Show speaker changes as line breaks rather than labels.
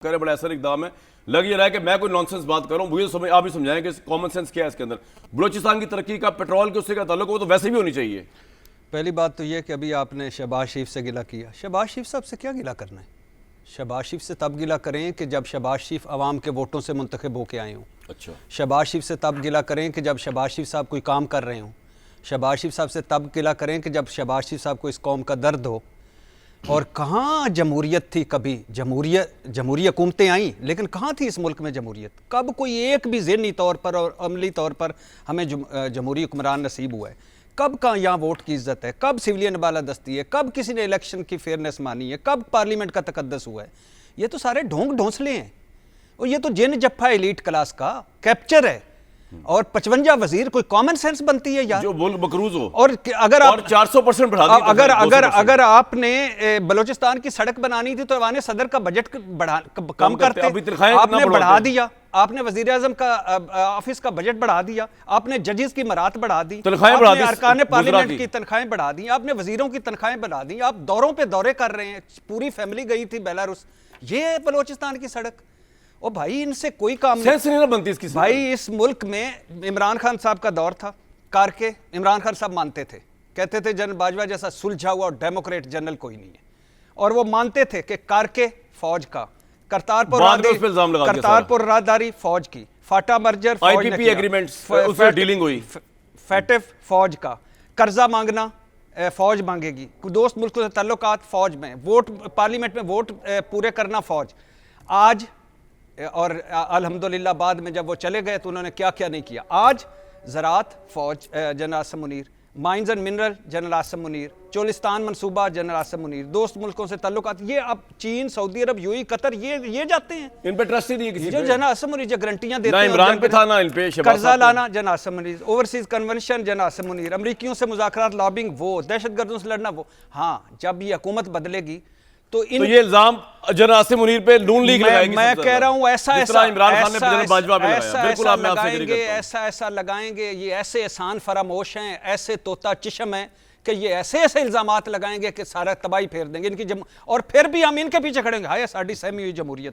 करे बड़ा ऐसा इकदाम है। लग ये रहा है कि मैं कोई नॉनसेंस बात कर रहा हूँ, मुझे समझ आप ही समझाएं कि कॉमन सेंस क्या है इसके अंदर। बलूचिस्तान की तरक्की का पेट्रोल के उससे क्या ताल्लुक, वो तो वैसे भी होनी चाहिए।
पहली बात तो ये कि अभी आपने शहबाज शरीफ से गिला किया। शहबाज शरीफ साहब से क्या गिला करना है? शहबाज शरीफ से तब गिला करें कि जब शहबाज शरीफ आवाम के वोटों से मुंतखब होके आए हों।
अच्छा,
शहबाज शरीफ से तब गिला करें कि जब शहबाज शरीफ साहब कोई काम कर रहे हों। शहबाज शरीफ साहब से तब गिला करें कि जब शहबाज शरीफ साहब को इस कौम का दर्द हो। और कहाँ जमहूरियत थी? कभी जमहूरी हुकूमतें आई, लेकिन कहाँ थी इस मुल्क में जमहूरियत? कब कोई एक भी ज़हनी तौर पर और अमली तौर पर हमें जमहूरी हुक्मरान नसीब हुआ है? कब कहाँ यहाँ वोट की इज्जत है? कब सिविलियन बालादस्ती है? कब किसी ने इलेक्शन की फेयरनेस मानी है? कब पार्लियामेंट का तकद्दस हुआ है? ये तो सारे ढोंग ढोंसले हैं और ये तो जिन जफ्फा एलीट क्लास का कैप्चर है। और 55 वजीर कोई कॉमन सेंस बनती है यार,
जो बोल बकरूज हो।
और अगर आप
400% बढ़ा दी,
अगर आपने बलूचिस्तान की सड़क बनानी थी तो ऐवान सदर का बजट कम करते, आपने बढ़ा दिया। आपने वजीर आजम का ऑफिस का बजट बढ़ा दिया, आपने जजेस की मरात बढ़ा दी, आपने अरकान पार्लियामेंट की तनख्वाहें बढ़ा दी, आपने वजीरों की तनख्वाहें बढ़ा दी। आप दौरों पे दौरे कर रहे हैं, पूरी फैमिली गई थी बेलारूस। ये है बलूचिस्तान की सड़क। ओ भाई, इनसे कोई काम
नहीं बनती इसकी।
भाई इस मुल्क में इमरान खान साहब का दौर था, करके इमरान खान साहब मानते थे, कहते थे जनरल बाजवा जैसा सुलझा हुआ और डेमोक्रेट जनरल कोई नहीं है। और वो मानते थे कि करके फौज का करतारपुर राहदारी फौज की, फाटा मर्जर
आईपीपी एग्रीमेंट्स उससे डीलिंग हुई,
फैटिफ फौज का, कर्जा मांगना फौज मांगेगी, दोस्त मुल्कों से ताल्लुकात फौज में, वोट पार्लियामेंट में वोट पूरे करना फौज। आज और अल्हम्दुलिल्लाह बाद में जब वो चले गए तो उन्होंने क्या क्या नहीं किया। आज ज़राअत फौज general Asim Munir, mines and mineral general Asim Munir, Cholistan मंसूबा जनरल आसिम मुनीर, दोस्त मुल्कों से ताल्लुकात, ये अब चीन, सऊदी अरब, यूएई, कतर, ये जाते हैं।
इन पे ट्रस्ट ही नहीं है किसी
जो जनरल आसिम मुनीर जो गारंटियां देते
हैं, ना इमरान पे था ना इन पे।
कर्जा लाना general Asim Munir, overseas convention general Asim Munir, अमरीकियों से मुज़ाकरात, लॉबिंग वो, दहशतगर्दों से लड़ना वो। हाँ, जब ये हुकूमत बदलेगी तो ये
इल्जाम जनरल आसिम मुनीर पे नून लीग लगाएगी।
मैं कह रहा हूं ऐसा
इमरान खान ने जनरल बाजवा पे लगाया। बिल्कुल आप मैं आपसे एग्री करता हूं।
ऐसा लगाएंगे, ये ऐसे एहसान फरामोश हैं, ऐसे तोता चिशम हैं कि ये ऐसे इल्जामात लगाएंगे कि सारा तबाही फेर देंगे इनकी और फिर भी हम इनके पीछे खड़ेंगे। हाय साड़ी सहमी हुई जमहूरियत।